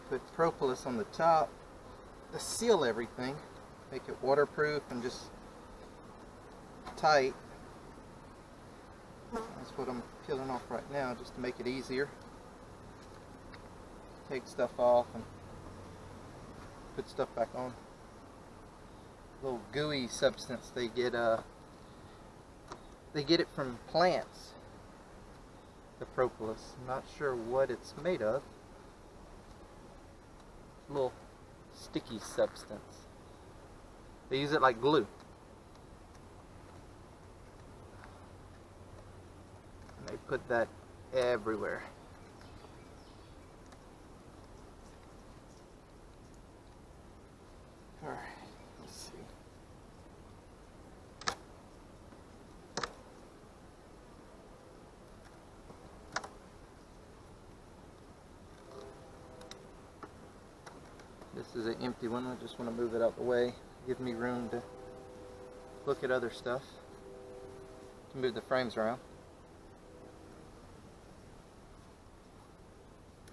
put propolis on the top to seal everything, make it waterproof and just tight. That's what I'm peeling off right now, just to make it easier. Take stuff off and put stuff back on. Little gooey substance they get it from plants. The propolis. I'm not sure what it's made of. Little sticky substance. They use it like glue. And they put that everywhere. Alright, let's see. This is an empty one. I just want to move it out the way. Give me room to look at other stuff. To move the frames around.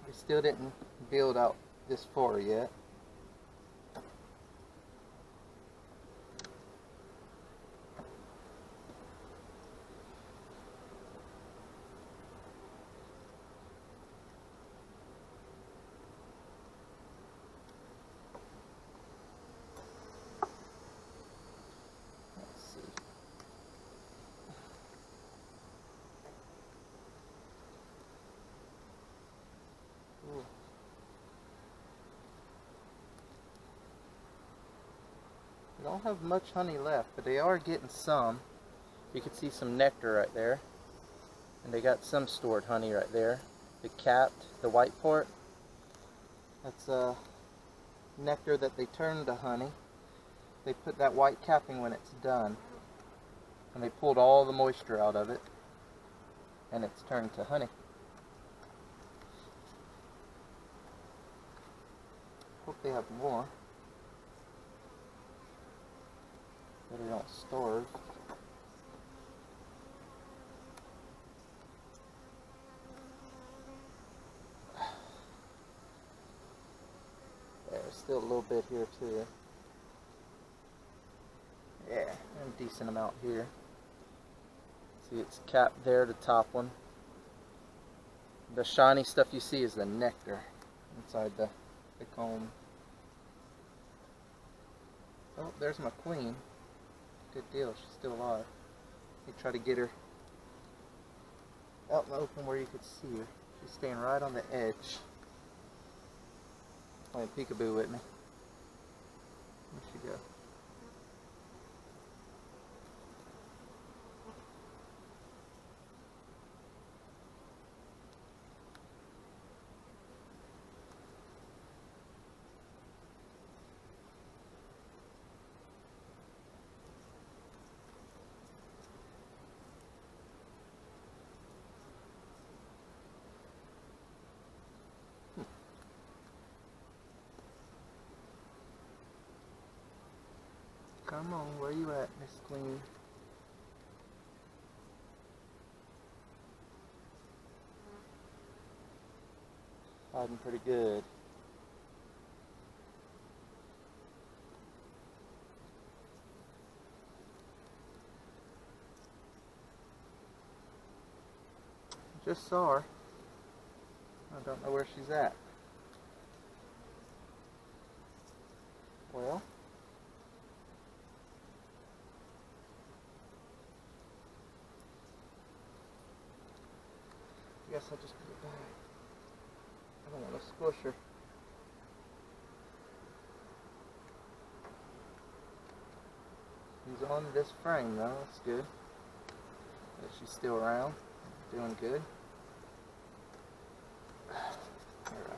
I still didn't build out this far yet. They don't have much honey left, but they are getting some. You can see some nectar right there. And they got some stored honey right there. The capped, the white part. That's nectar that they turn to honey. They put that white capping when it's done. And they pulled all the moisture out of it. And it's turned to honey. Hope they have more. But they don't starve. There's still a little bit here too. Yeah, and a decent amount here. See, it's capped there, the top one. The shiny stuff you see is the nectar inside the comb. Oh, there's my queen. Good deal, she's still alive. You try to get her out in the open where you could see her. She's staying right on the edge. Playing peekaboo with me. Where'd she go? Come on, where you at, Miss Queen? Hiding pretty good. Just saw her. I don't know where she's at. Well, I guess I'll just put it back. I don't want to squish her. She's on this frame though, that's good. But she's still around, doing good. Alright.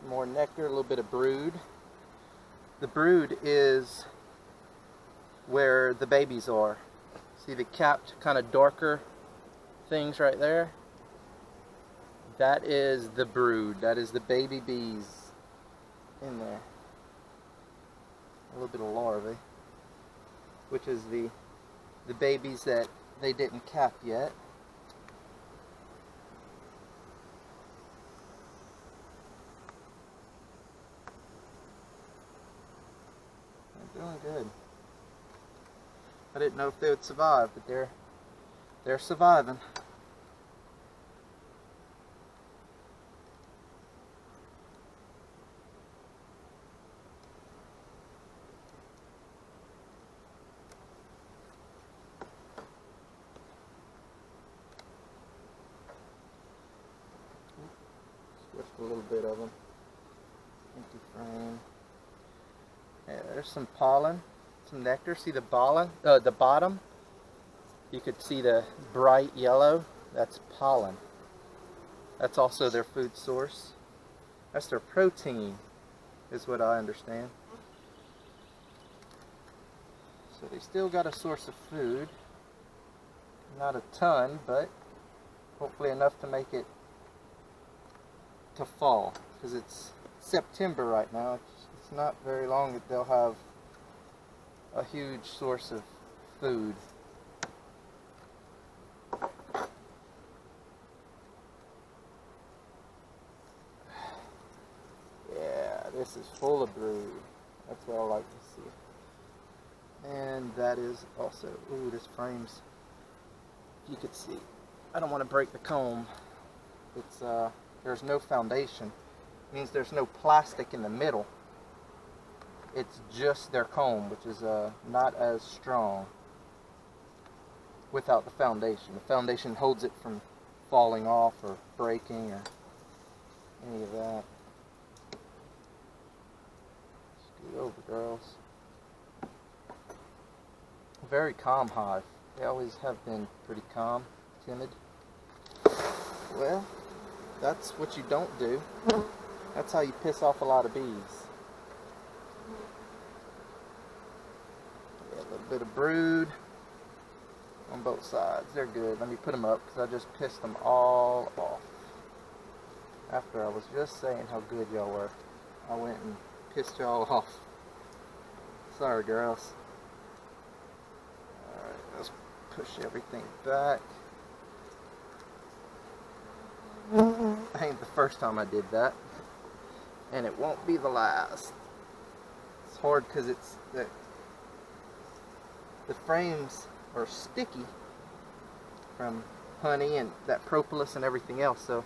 More nectar, a little bit of brood. The brood is where the babies are. See the capped kind of darker things right there? That is the brood. That is the baby bees in there. A little bit of larvae, which is the babies that they didn't cap yet. They're doing good. I didn't know if they would survive, but they're surviving. Just a little bit of them. Empty frame. Yeah, there's some pollen, some nectar. See the pollen, the bottom? You could see the bright yellow. That's pollen. That's also their food source. That's their protein, is what I understand. So they still got a source of food. Not a ton, but hopefully enough to make it to fall, because it's September right now. It's not very long that they'll have a huge source of food. Yeah, this is full of brood. That's what I like to see. And that is also, ooh, this frame's, you could see, I don't want to break the comb. It's there's no foundation. It means there's no plastic in the middle. It's just their comb, which is not as strong without the foundation. The foundation holds it from falling off or breaking or any of that. Scoot over, girls. Very calm hive. They always have been pretty calm, timid. Well, that's what you don't do. That's how you piss off a lot of bees. Yeah, a little bit of brood on both sides. They're good. Let me put them up because I just pissed them all off. After I was just saying how good y'all were, I went and pissed y'all off. Sorry, girls. Alright, let's push everything back. Ain't the first time I did that, and it won't be the last. It's hard because it's the frames are sticky from honey and that propolis and everything else, so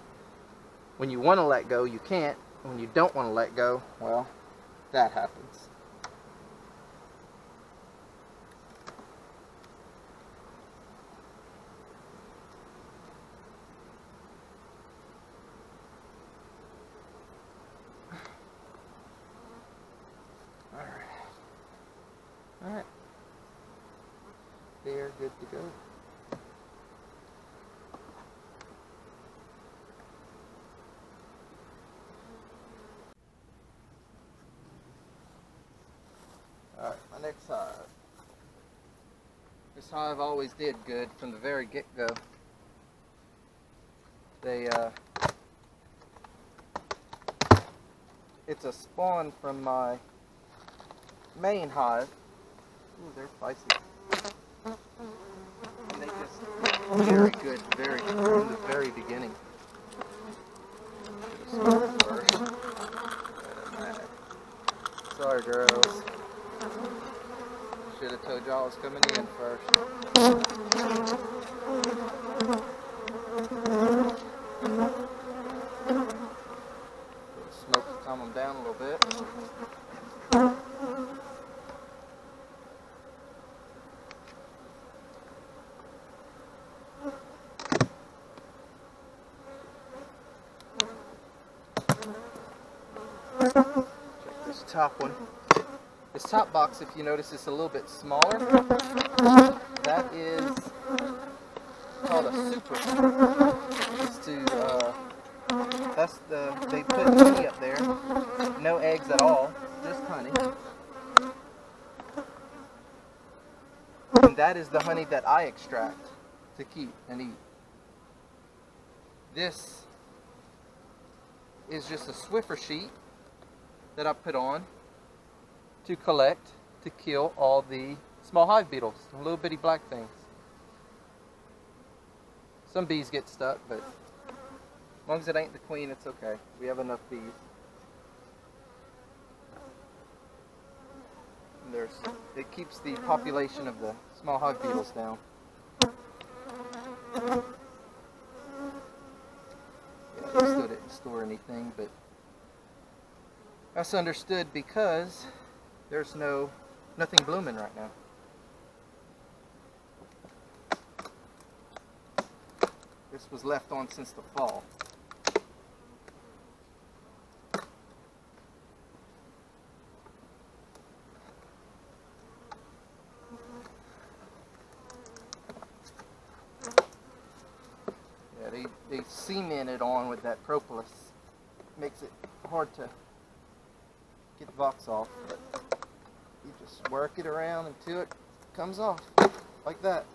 when you want to let go you can't, and when you don't want to let go, well, that happens. Alright, they are good to go. Alright, my next hive. This hive always did good from the very get-go. It's a spawn from my main hive. Ooh, they're feisty. And they just very good, from the very beginning. Sorry, girls. Should have told y'all I was coming in first. Smoke to calm them down a little bit. Check this top one. This top box, if you notice, is a little bit smaller. That is called a super. It's to, they put honey up there. No eggs at all, just honey. And that is the honey that I extract to keep and eat. This is just a Swiffer sheet that I put on to collect, to kill all the small hive beetles, the little bitty black things. Some bees get stuck, but as long as it ain't the queen, it's okay. We have enough bees. And it keeps the population of the small hive beetles down. Yeah, I still didn't store anything, but that's understood because there's nothing blooming right now. This was left on since the fall. Yeah, they cement it on with that propolis. Makes it hard to get the box off, but you just work it around until it comes off, like that.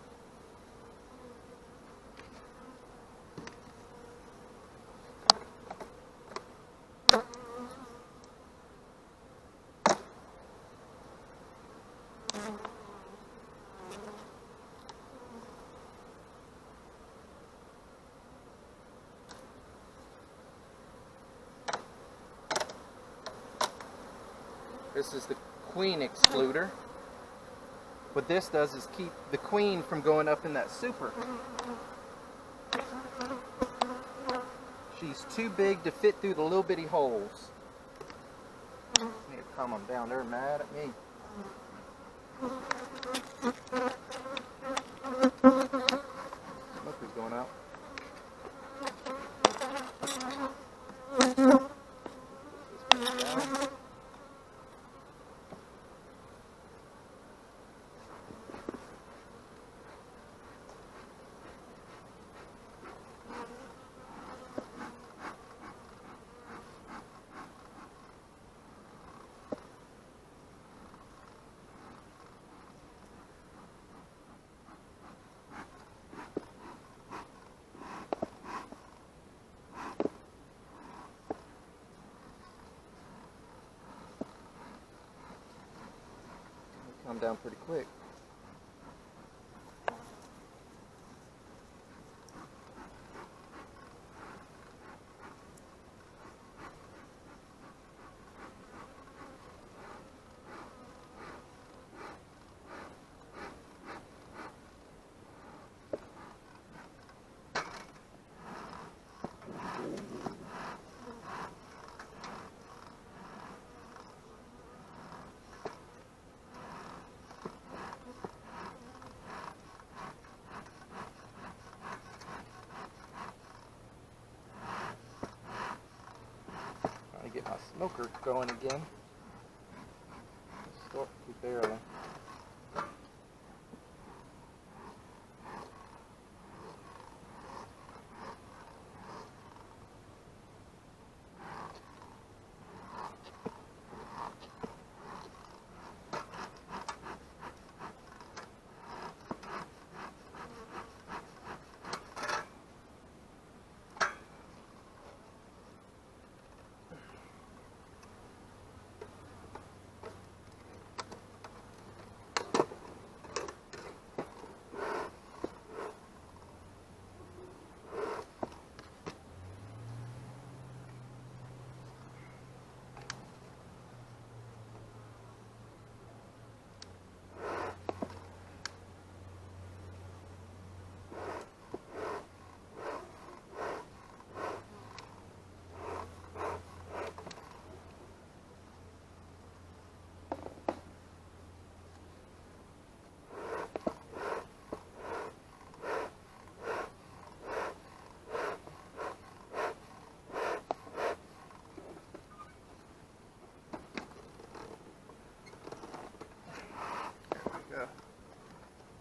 This is the queen excluder. What this does is keep the queen from going up in that super. She's too big to fit through the little bitty holes. I need to calm them down, they're mad at me. Smoker's going out. Calm down pretty quick. Get my smoker going again. Start too barely.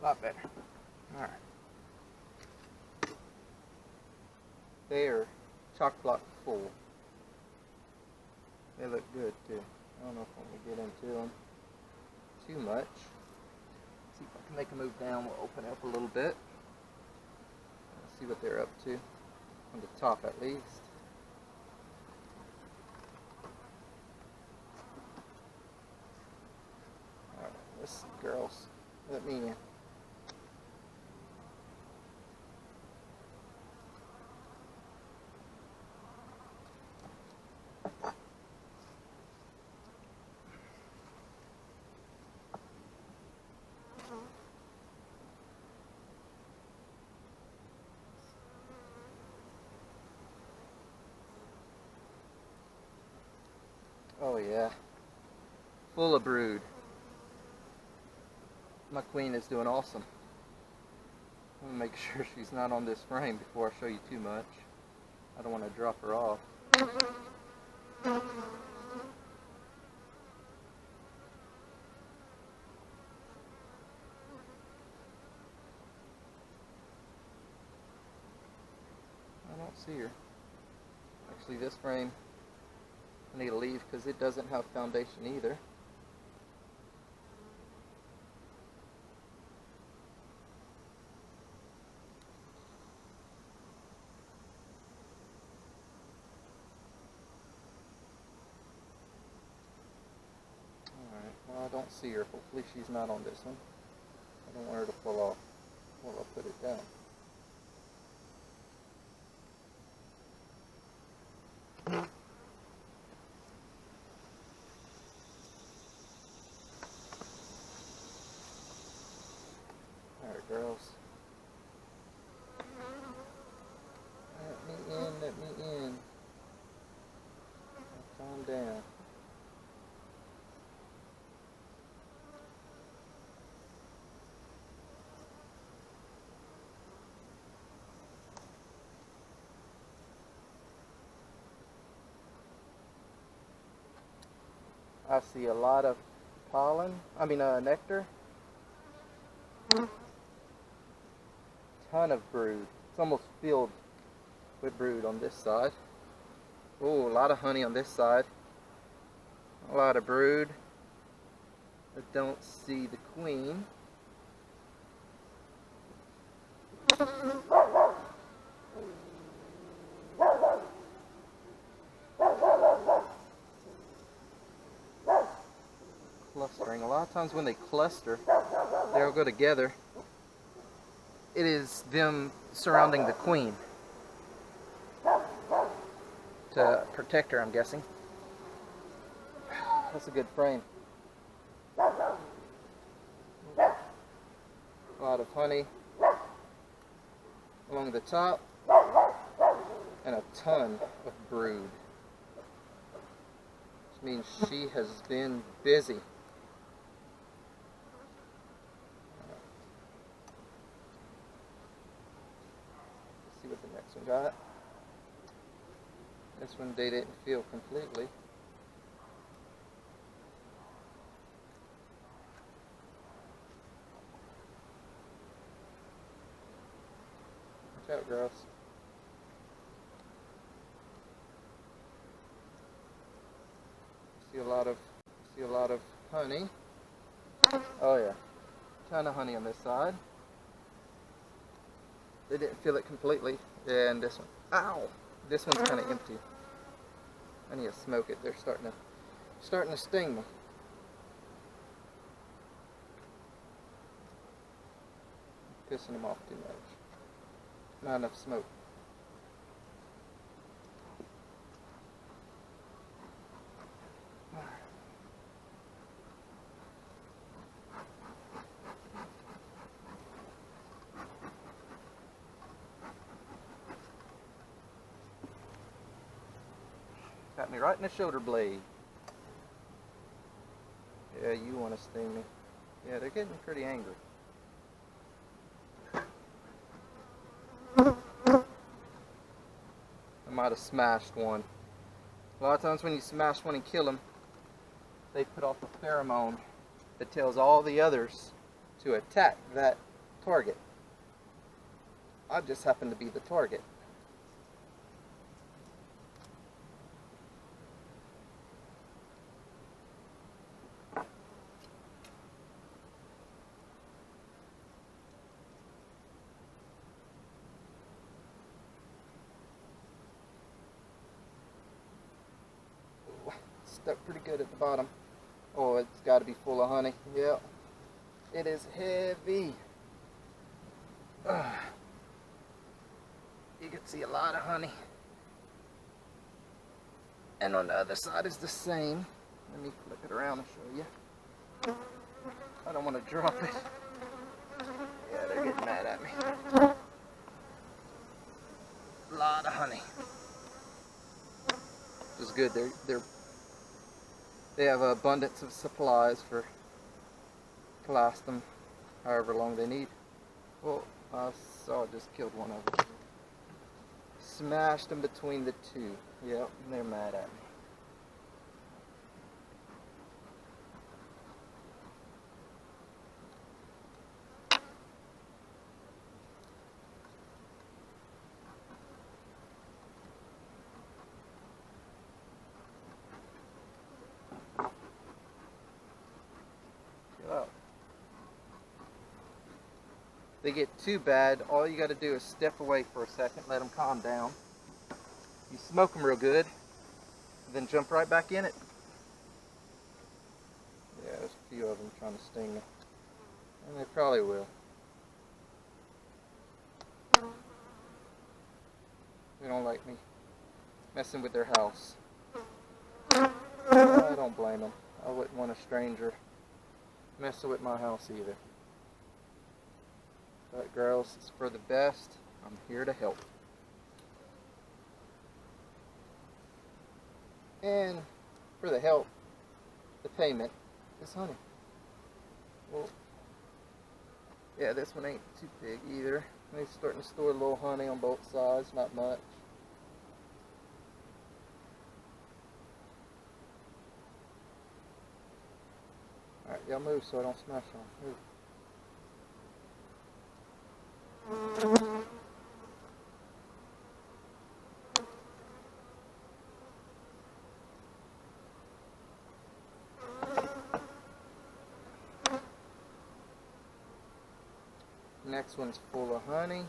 A lot better. Alright. They are chock-block full. They look good too. I don't know if I'm going to get into them too much. See if I can make a move down. We'll open it up a little bit. Let's see what they're up to. On the top at least. Alright, let's see, girls. Let me in. Oh yeah, full of brood. My queen is doing awesome. I'm gonna make sure she's not on this frame before I show you too much. I don't want to drop her off. I don't see her. Actually, this frame I need to leave because it doesn't have foundation either. Alright, well, I don't see her. Hopefully she's not on this one. I don't want her to fall off while I put it down. Alright, girls. Let me in. Now, calm down. I see a lot of nectar. Ton of brood. It's almost filled with brood on this side. Oh, a lot of honey on this side. A lot of brood. I don't see the queen. Clustering. A lot of times when they cluster, they'll go together. It is them surrounding the queen to protect her, I'm guessing. That's a good frame. A lot of honey along the top and a ton of brood, which means she has been busy. Let's see what the next one got. This one they didn't fill completely. Watch out, girls. See a lot of honey. Oh yeah, ton of honey on this side. They didn't fill it completely, and this one. Ow! This one's kind of empty. I need to smoke it. They're starting to sting me. Pissing them off too much. Not enough smoke. Got me right in the shoulder blade. Yeah, you want to sting me. Yeah, they're getting pretty angry. I might have smashed one. A lot of times when you smash one and kill them, they put off a pheromone that tells all the others to attack that target. I just happen to be the target. stuck pretty good at the bottom. Oh, it's got to be full of honey. Yep. It is heavy. You can see a lot of honey. And on the other side is the same. Let me flip it around and show you. I don't want to drop it. Yeah, they're getting mad at me. A lot of honey. Which is good. They have an abundance of supplies to last them however long they need. Well, I saw I just killed one of them. Smashed them between the two. Yep, and they're mad at me. Chill out. They get too bad, all you got to do is step away for a second, let them calm down. You smoke them real good, then jump right back in it. Yeah, there's a few of them trying to sting me. And they probably will. They don't like me messing with their house. I don't blame them. I wouldn't want a stranger messing with my house either. But girls, it's for the best. I'm here to help. And for the help, the payment is honey. Well, yeah, this one ain't too big either. They're starting to store a little honey on both sides, not much. Alright, y'all move so I don't smash them. Move. Next one's full of honey.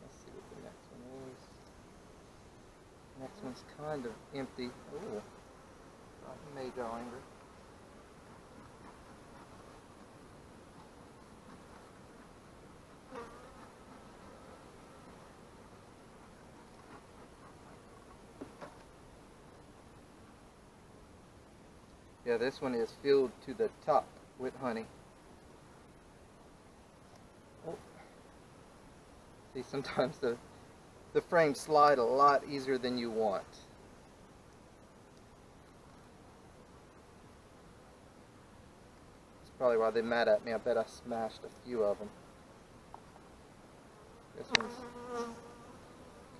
Let's see what the next one is. Next one's kind of empty. Oh, he made y'all angry. Yeah, this one is filled to the top with honey. Oh. See, sometimes the frames slide a lot easier than you want. That's probably why they're mad at me. I bet I smashed a few of them. This one's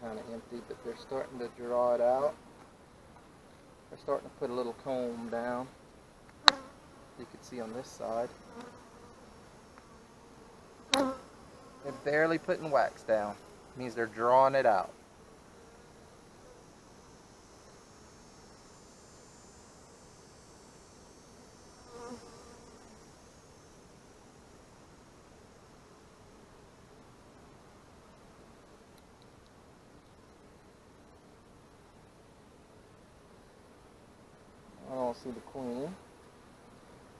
kind of empty, but they're starting to draw it out. They're starting to put a little comb down. You can see on this side. They're barely putting wax down. It means they're drawing it out. I don't see the queen.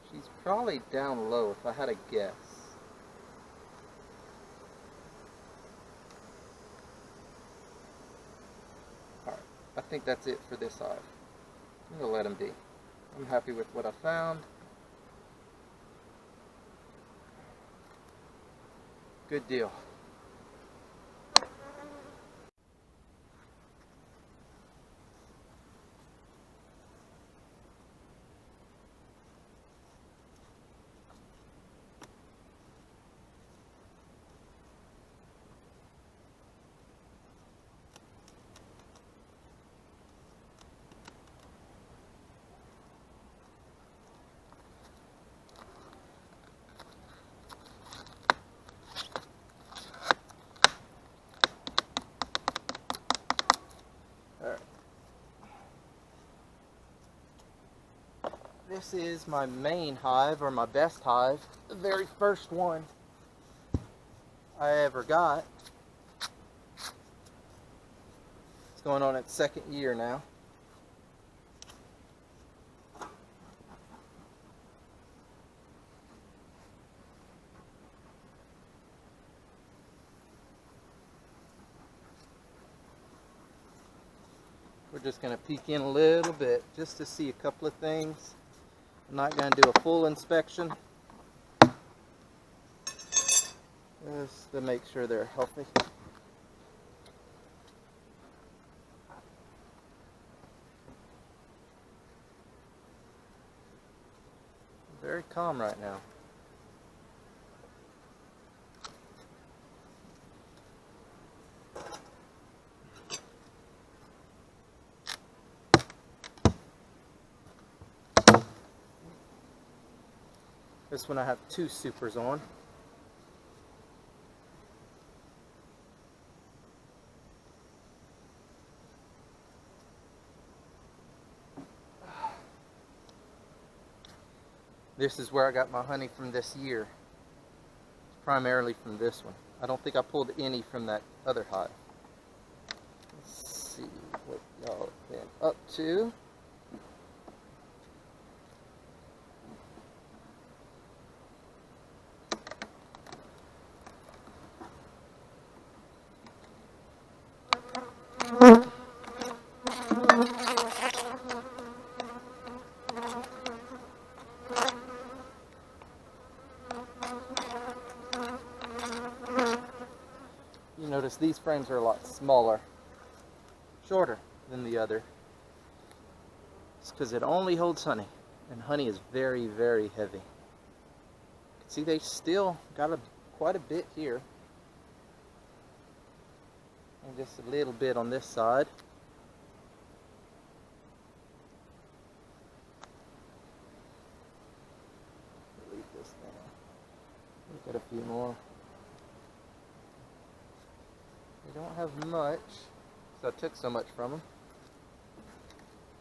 She's probably down low if I had a guess. Alright, I think that's it for this hive. I'm going to let him be. I'm happy with what I found. Good deal. This is my main hive, or my best hive, the very first one I ever got. It's going on its second year now. We're just going to peek in a little bit just to see a couple of things. I'm not going to do a full inspection, just to make sure they're healthy. Very calm right now. This one I have 2 supers on. This is where I got my honey from this year. Primarily from this one. I don't think I pulled any from that other hive. Let's see what y'all have been up to. You notice these frames are a lot smaller, shorter than the other. It's because it only holds honey, and honey is very, very heavy. See, they still got quite a bit here, and just a little bit on this side. Leave this down. Look at a few more. They don't have much, so I took so much from them.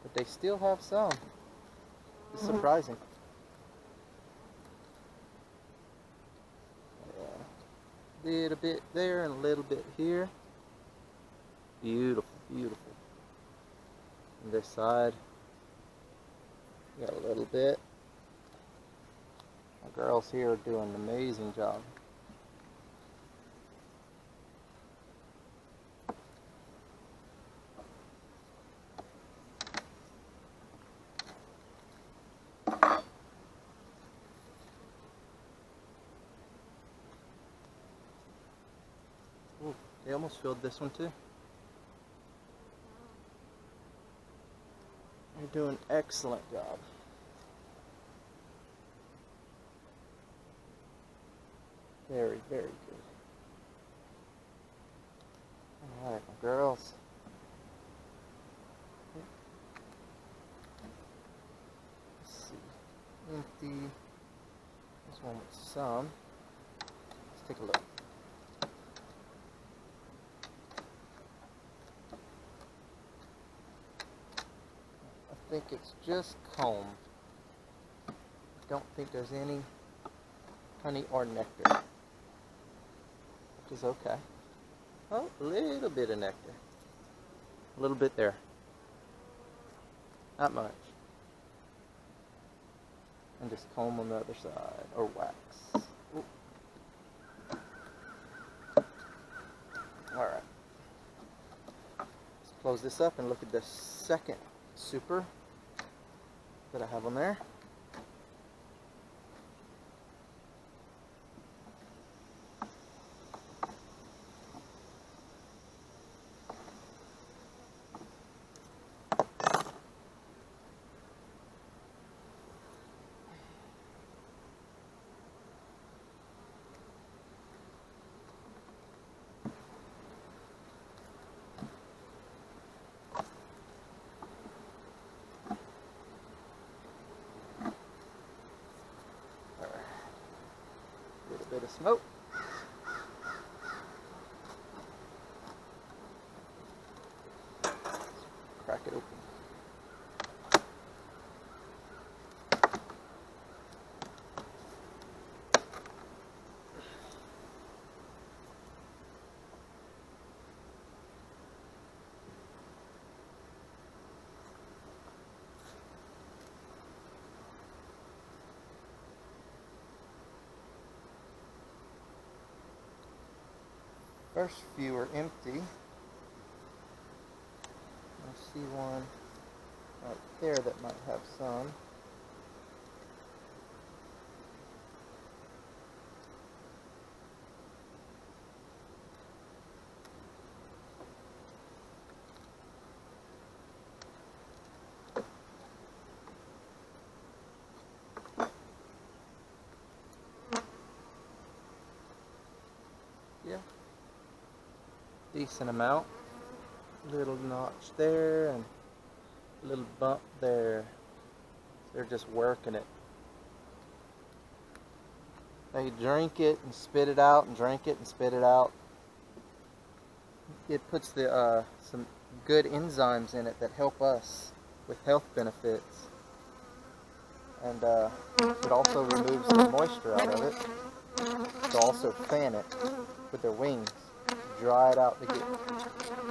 But they still have some. It's surprising. Yeah. Little bit there and a little bit here. Beautiful, beautiful. On this side, got a little bit. My girls here are doing an amazing job. Ooh, they almost filled this one too. You're doing an excellent job. Very, very good. Alright, my girls. Let's see. Empty. This one with some. Let's take a look. I think it's just comb. I don't think there's any honey or nectar, which is okay. Oh, a little bit of nectar. A little bit there. Not much. And just comb on the other side, or wax. Ooh. Alright. Let's close this up and look at the second super that I have on there. Bit of smoke. Crack it open. First few are empty. I see one right there that might have some. Yeah, decent amount. Little notch there and a little bump there. They're just working it. They drink it and spit it out and drink it and spit it out. It puts the some good enzymes in it that help us with health benefits. And it also removes the moisture out of it. They'll also fan it with their wings, dry it out to get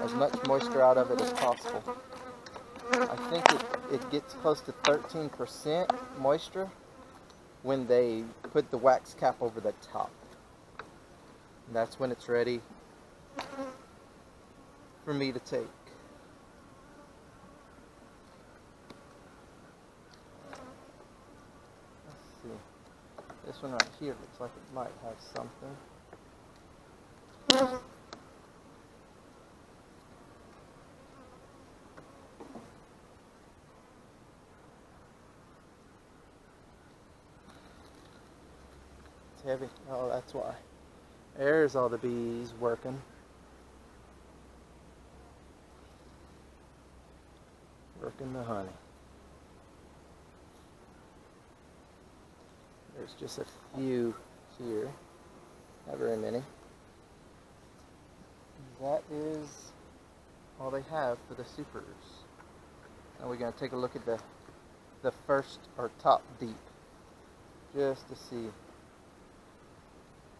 as much moisture out of it as possible. I think it gets close to 13% moisture when they put the wax cap over the top. And that's when it's ready for me to take. Let's see. This one right here looks like it might have something. Heavy. Oh, that's why. There's all the bees working. Working the honey. There's just a few here. Not very many. That is all they have for the supers. Now we're going to take a look at the first or top deep, just to see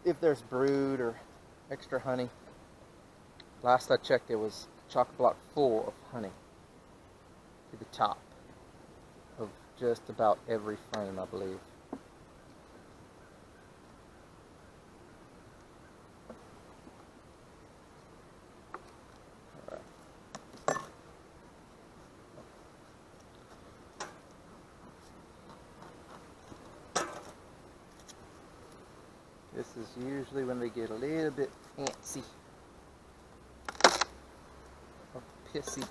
if there's brood or extra honey. Last I checked, it was chock-a-block full of honey to the top of just about every frame, I believe. All right. This is usually when they get a little bit antsy or pissy.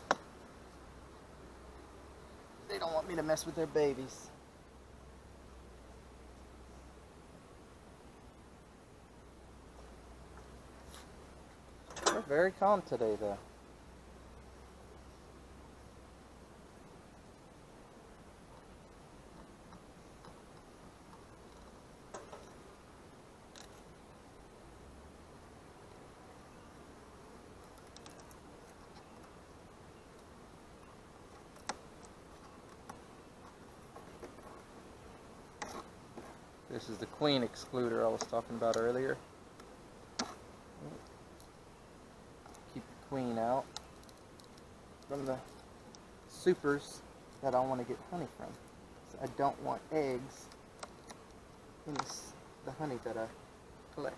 They don't want me to mess with their babies. They're very calm today, though. This is the queen excluder I was talking about earlier. Keep the queen out from the supers that I want to get honey from. So I don't want eggs in the honey that I collect.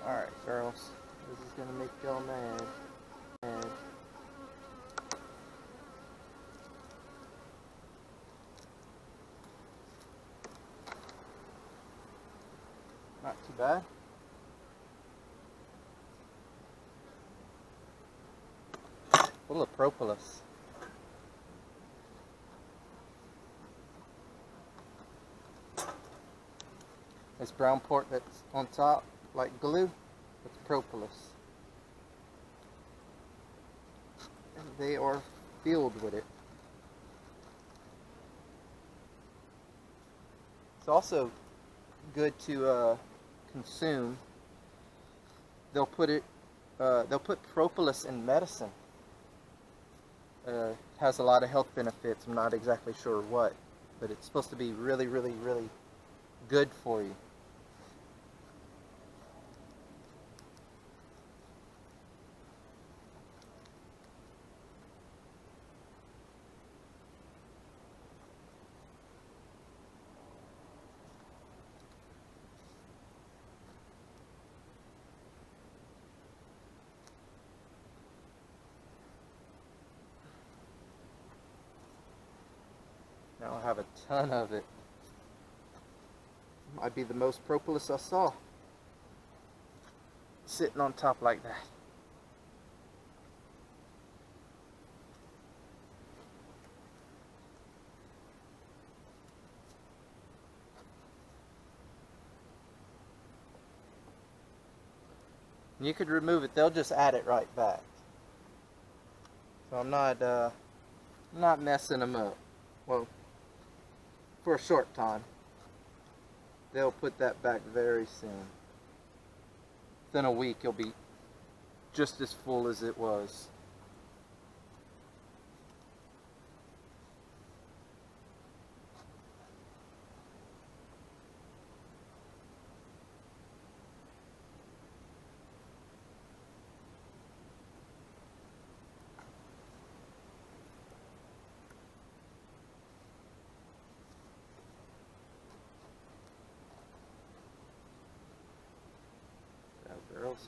Alright, girls. This is gonna make y'all mad. Not too bad. Full of propolis. This brown port that's on top, like glue, it's propolis. And they are filled with it. It's also good to consume. They'll put propolis in medicine. Has a lot of health benefits. I'm not exactly sure what, but it's supposed to be really, really, really good for you. I'll have a ton of it. Might be the most propolis I saw. Sitting on top like that. You could remove it, they'll just add it right back. So I'm not messing them up. Well, for a short time. They'll put that back very soon. Within a week, it'll be just as full as it was. Girls.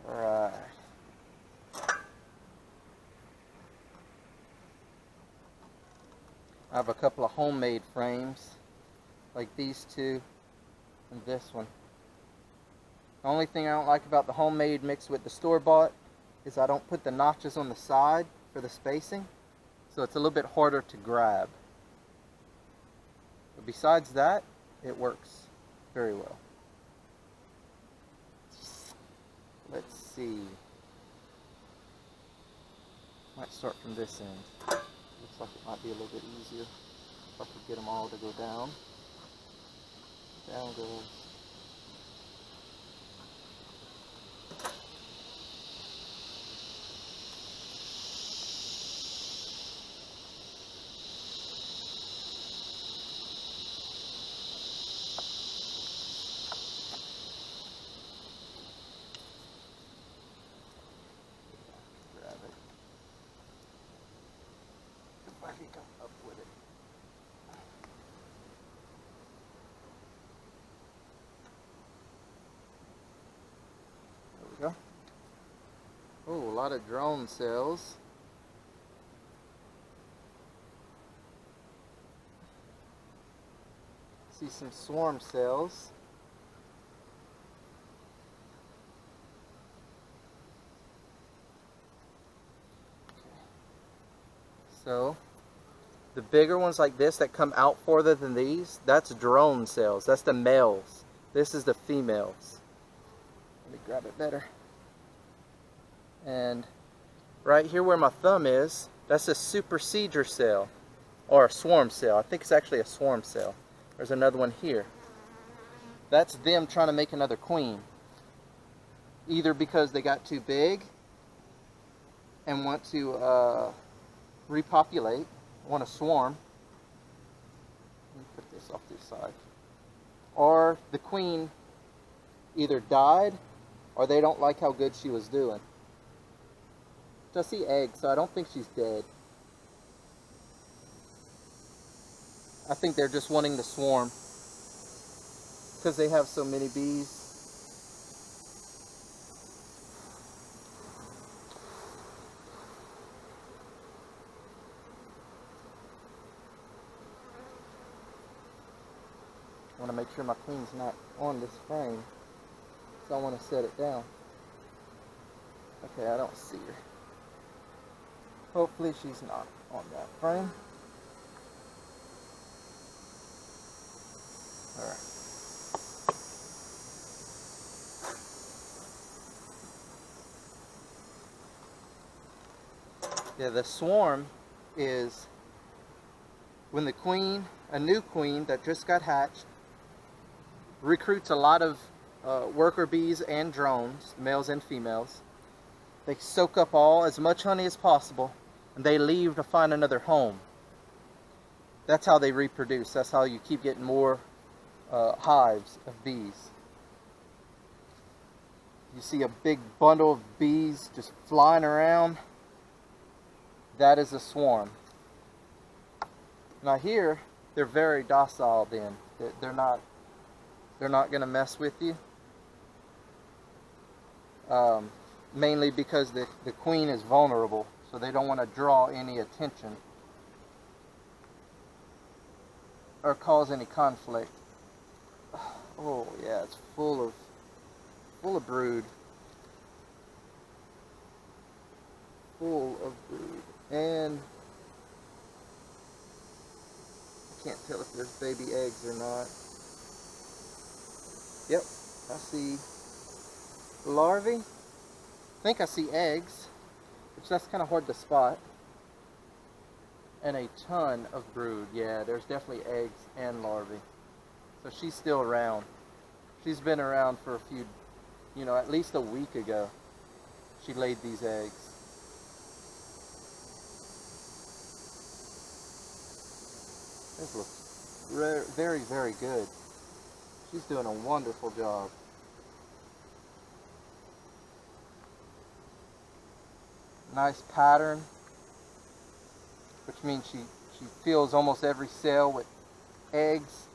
Alright. I have a couple of homemade frames, like these two and this one. The only thing I don't like about the homemade mixed with the store-bought is I don't put the notches on the side for the spacing, so it's a little bit harder to grab. But besides that, it works very well. Let's see. Might start from this end. Looks like it might be a little bit easier if I could get them all to go down. Down goes. Up with it. There we go. Oh, a lot of drone cells. See some swarm cells. So, the bigger ones like this that come out farther than these, that's drone cells. That's the males. This is the females. Let me grab it better. And right here where my thumb is, that's a supersedure cell, or a swarm cell. I think it's actually a swarm cell. There's another one here. That's them trying to make another queen. Either because they got too big and want to repopulate, want to swarm. Let me put this off to the side. Or the queen either died or they don't like how good she was doing. I see eggs, so I don't think she's dead. I think they're just wanting to swarm because they have so many bees. I want to make sure my queen's not on this frame, so I want to set it down. Okay, I don't see her. Hopefully she's not on that frame. Alright. Yeah, the swarm is when the queen, a new queen that just got hatched, recruits a lot of worker bees and drones, males and females. They soak up as much honey as possible, and they leave to find another home. That's how they reproduce. That's how you keep getting more hives of bees. You see a big bundle of bees just flying around. That is a swarm. Now here, they're very docile then. They're not going to mess with you. Mainly because the queen is vulnerable. so they don't want to draw any attention or cause any conflict. Oh yeah, it's full of brood. Full of brood. And I can't tell if there's baby eggs or not. Yep, I see larvae. I think I see eggs, which that's kind of hard to spot. And a ton of brood. Yeah, there's definitely eggs and larvae. So she's still around. She's been around for a few, at least a week ago. She laid these eggs. This looks very, very good. She's doing a wonderful job. Nice pattern, which means she fills almost every cell with eggs.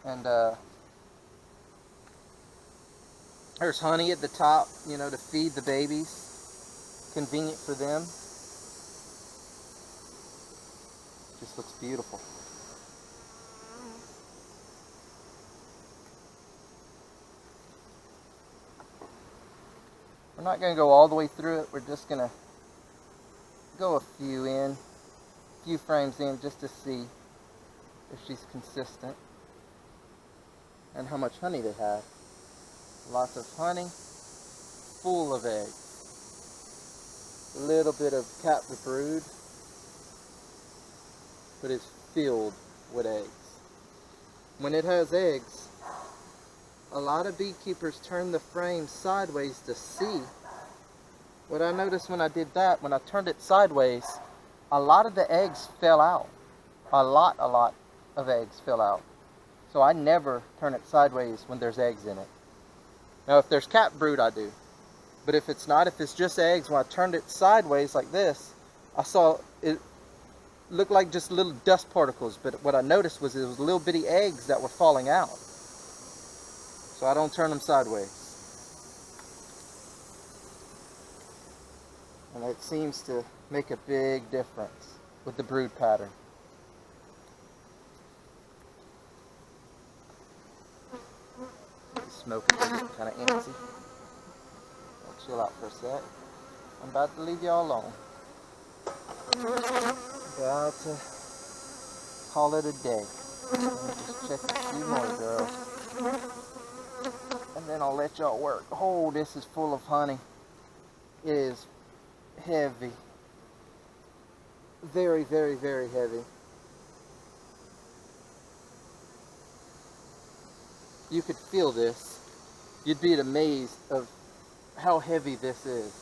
And there's honey at the top, to feed the babies. Convenient for them. Just looks beautiful. We're not going to go all the way through it. We're just going to go a few frames in, just to see if she's consistent and how much honey they have. Lots of honey, full of eggs. A little bit of captive brood, but it's filled with eggs. When it has eggs, a lot of beekeepers turn the frame sideways to see. What I noticed when I did that, when I turned it sideways, a lot of the eggs fell out. A lot of eggs fell out. So I never turn it sideways when there's eggs in it. Now if there's capped brood, I do. But if it's not, if it's just eggs, when I turned it sideways like this, I saw it looked like just little dust particles. But what I noticed was it was little bitty eggs that were falling out. So I don't turn them sideways. And it seems to make a big difference with the brood pattern. Smoking is kind of antsy. I'll chill out for a sec. I'm about to leave y'all alone. About to call it a day. Just check a few more girls. And then I'll let y'all work. Oh, this is full of honey. It is heavy. Very, very, very heavy. You could feel this. You'd be amazed of how heavy this is.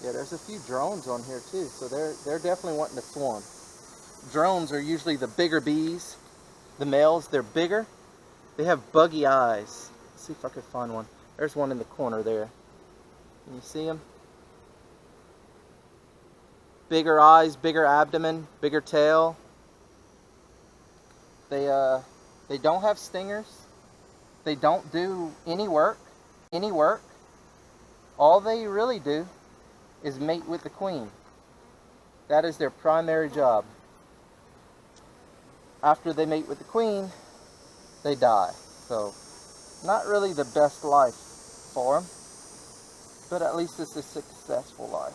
Yeah, there's a few drones on here too, so they're definitely wanting to swarm. Drones are usually the bigger bees. The males, they're bigger. They have buggy eyes. Let's see if I can find one. There's one in the corner there. Can you see him? Bigger eyes, bigger abdomen, bigger tail. They don't have stingers. They don't do any work. All they really do is mate with the queen. That is their primary job. After they mate with the queen, they die. So, not really the best life for them, but at least it's a successful life.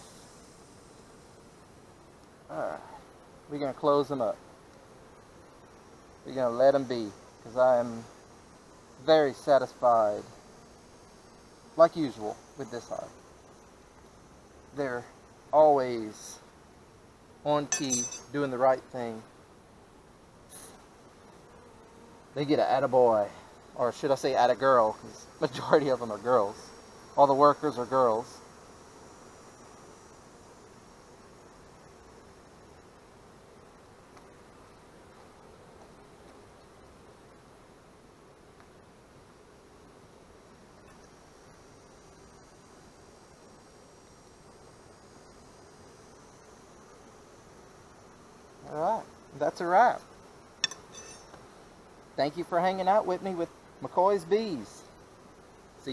Alright, we're going to close them up. We're going to let them be, because I am very satisfied, like usual, with this hive. They're always on key, doing the right thing. They get an attaboy, or should I say attagirl, because majority of them are girls. All the workers are girls. Alright, that's a wrap. Thank you for hanging out with me with McCoy's Bees.